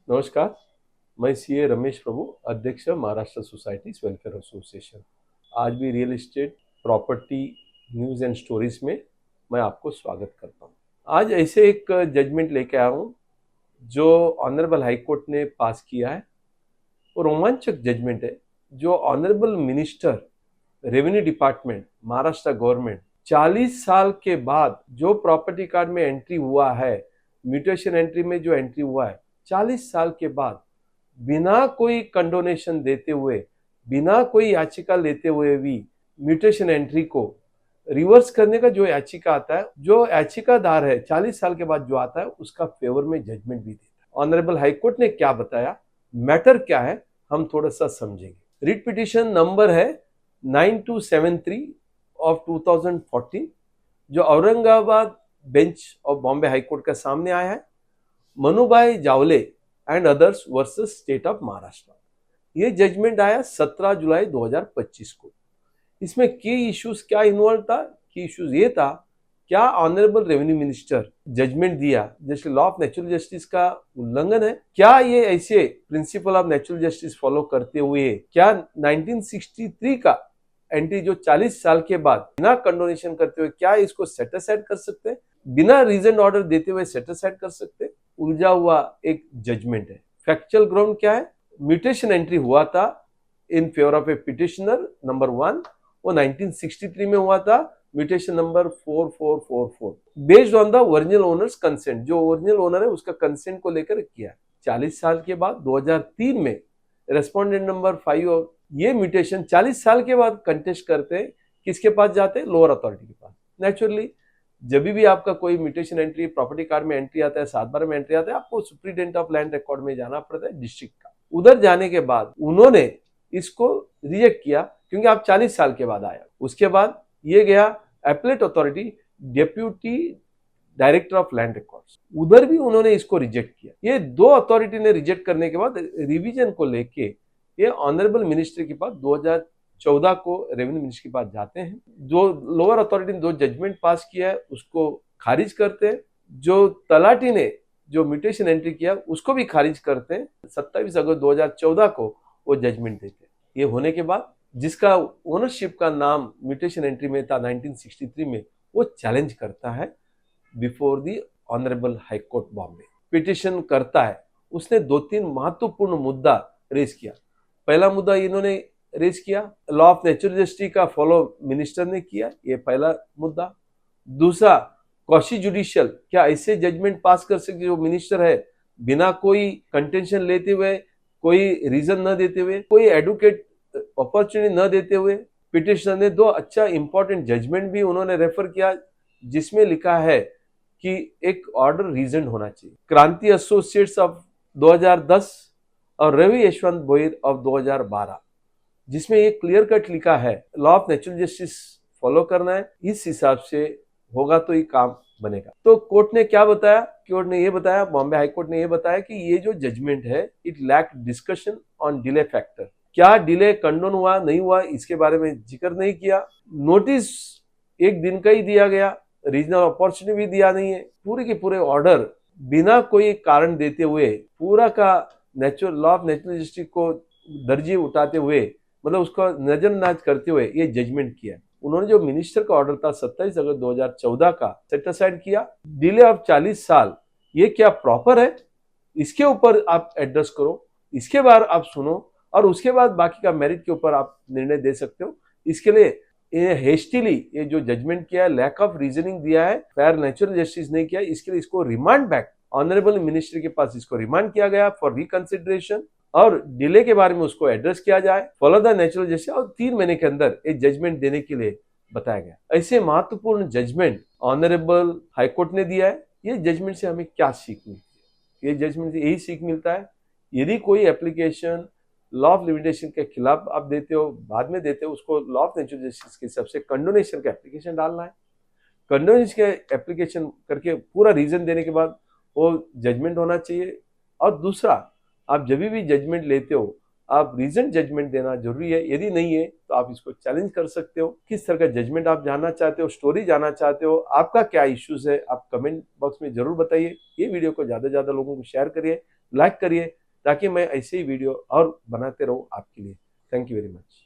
नमस्कार। मैं सीए रमेश प्रभु, अध्यक्ष महाराष्ट्र सोसाइटीज वेलफेयर एसोसिएशन। आज भी real estate property news and stories में मैं आपको स्वागत करता हूँ। आज ऐसे एक जजमेंट लेके आया हूँ जो ऑनरेबल हाई कोर्ट ने पास किया है। वो रोमांचक जजमेंट है जो honourable minister revenue department Maharashtra government 40 साल के बाद जो प्रॉपर्टी कार्ड में एंट्री हुआ है, म्यूटेशन एंट्री में जो एंट्री हुआ है 40 साल के बाद, बिना कोई कंडोनेशन देते हुए, बिना कोई याचिका लेते हुए भी म्यूटेशन एंट्री को रिवर्स करने का जो याचिका आता है, जो याचिकादार है 40 साल के बाद जो आता है उसका फेवर में जजमेंट भी देता है। ऑनरेबल हाई कोर्ट ने क्या बताया, मैटर क्या है, हम थोड़ा सा समझेंगे। रिट पिटिशन नंबर है 9273 ऑफ 2014 जो Aurangabad bench of Bombay high court का सामने आया है। मनुभाई जावले and others versus state of Maharashtra. ये जजमेंट आया 17 जुलाई 2025 को। इसमें की इश्यूज क्या इन्वॉल्व था? की इश्यूज ये था, क्या ऑनरेबल रेवेन्यू मिनिस्टर जजमेंट दिया जैसे लॉ ऑफ नेचुरल जस्टिस का उल्लंघन है? क्या ये ऐसे principle of natural justice follow करते हुए क्या 1963 का एंट्री जो 40 साल के बाद बिना कंडोनेशन करते हुए क्या इसको सेट असाइड कर सकते हैं, बिना रीजन ऑर्डर देते हुए सेट असाइड कर सकते? उलझा हुआ एक जजमेंट है। फैक्चुअल ग्राउंड क्या है? म्यूटेशन एंट्री हुआ था in favour of A petitioner number 1, वो 1963 में हुआ था, mutation number 4444 based on the original owners consent. जो ओरिजिनल ओनर है उसका कंसेंट को लेकर किया। 40 साल के बाद 2003 में रेस्पोंडेंट नंबर 5 और ये म्यूटेशन 40 साल के बाद कंटेस्ट करते हैं, किसके पास जाते हैं? लोअर अथॉरिटी के पास। नेचुरली जब भी आपका कोई म्यूटेशन एंट्री प्रॉपर्टी कार्ड में एंट्री आता है, 7/12 में एंट्री आता है, आपको सुप्रीडेंट ऑफ लैंड रिकॉर्ड में जाना पड़ता है डिस्ट्रिक्ट का। उधर जाने के बाद उन्होंने इसको रिजेक्ट किया क्योंकि आप 40 साल के बाद आया। उसके बाद ये गया appellate authority, deputy director of land records, उधर भी उन्होंने इसको रिजेक्ट किया। ये दो अथॉरिटी ने रिजेक्ट करने के बाद रिवीजन को लेके ये ऑनरेबल मिनिस्टर के पास 2014 को रेवेन्यू मिनिस्टर के पास जाते हैं। जो लोअर अथॉरिटी ने जो जजमेंट पास किया है उसको खारिज करते हैं, जो तलाटी ने जो म्यूटेशन एंट्री किया उसको भी खारिज करते हैं। 27 अगस्त 2014 को वो जजमेंट देते हैं। ये होने के बाद जिसका ओनरशिप का नाम म्यूटेशन एंट्री में था 1963 में, वो चैलेंज करता है before the honourable high court Bombay. Petition करता है, उसने 2-3 महत्वपूर्ण मुद्दा रेज किया। पहला मुद्दा इन्होंने रेज किया, लॉ ऑफ नेचुरल जस्टिस का फॉलो मिनिस्टर ने किया, ये पहला मुद्दा। दूसरा, कॉशी जुडिशियल, क्या ऐसे जजमेंट पास कर सकते जो मिनिस्टर है बिना कोई कंटेंशन लेते हुए, कोई रीजन न देते हुए, कोई एडवोकेट अपॉर्चुनिटी न देते हुए? पिटिशनर ने 2 अच्छा इंपॉर्टेंट जजमेंट भी उन्होंने रेफर किया जिसमें लिखा है कि एक ऑर्डर रीजन होना चाहिए। क्रांति एसोसिएट्स ऑफ 2010 और रवि यशवंत बोयर ऑफ 2012, जिसमें ये क्लियर कट लिखा है law of natural justice follow करना है, इस हिसाब से होगा तो ये काम बनेगा। तो कोर्ट ने क्या बताया? कोर्ट ने ये बताया, बॉम्बे हाई कोर्ट ने ये बताया कि ये जो जजमेंट है it lack discussion on delay factor. क्या डिले कंडोन हुआ नहीं हुआ इसके बारे में जिक्र नहीं किया। नोटिस 1 दिन का ही दिया गया, रीजनल अपॉर्चुनिटी भी दिया नहीं है। पूरे के पूरे ऑर्डर बिना कोई कारण देते हुए, पूरा का natural law of natural justice को दर्जी उठाते हुए, मतलब उसको नजरअंदाज करते हुए ये जजमेंट किया। उन्होंने जो मिनिस्टर का ऑर्डर था 27 अगस्त 2014 का सेट असाइड किया। डिले ऑफ 40 साल, ये क्या प्रॉपर है? इसके ऊपर आप एड्रेस करो, इसके बाद आप सुनो और उसके बाद बाकी का मेरिट के ऊपर आप निर्णय दे सकते हो। इसके लिए ये हेस्टिली ये जो जजमेंट किया है, लैक ऑफ रीजनिंग दिया है, फेयर नेचुरल जस्टिस नहीं किया, इसके लिए इसको रिमांड बैक ऑनरेबल मिनिस्टर के पास इसको रिमांड किया गया फॉर रिकंसिडरेशन और डिले के बारे में उसको एड्रेस किया जाए, फॉलो द नेचुरल जस्टिस, और 3 महीने के अंदर एक जजमेंट देने के लिए बताया गया। ऐसे महत्वपूर्ण जजमेंट ऑनरेबल हाईकोर्ट ने दिया है। ये जजमेंट से हमें क्या सीख मिलती है? ये जजमेंट से यही सीख मिलता है, यदि कोई एप्लीकेशन लॉ ऑफ लिमिटेशन के खिलाफ आप देते हो, बाद में देते हो, उसको लॉ ऑफ नेचुरल जस्टिस के हिसाब से कंडोनेशन का एप्लीकेशन डालना है। कंडोनेशन के एप्लीकेशन करके पूरा रीजन देने के बाद वो जजमेंट होना चाहिए। और दूसरा, आप जब भी जजमेंट लेते हो आप रीजन जजमेंट देना जरूरी है। यदि नहीं है तो आप इसको चैलेंज कर सकते हो। किस तरह का जजमेंट आप जानना चाहते हो, स्टोरी जानना चाहते हो, आपका क्या इश्यूज है, आप कमेंट बॉक्स में जरूर बताइए। ये वीडियो को ज्यादा से ज्यादा लोगों को शेयर करिए लाइक करिए ताकि मैं ऐसे ही वीडियो और बनाते रहूँ आपके लिए। Thank you very much.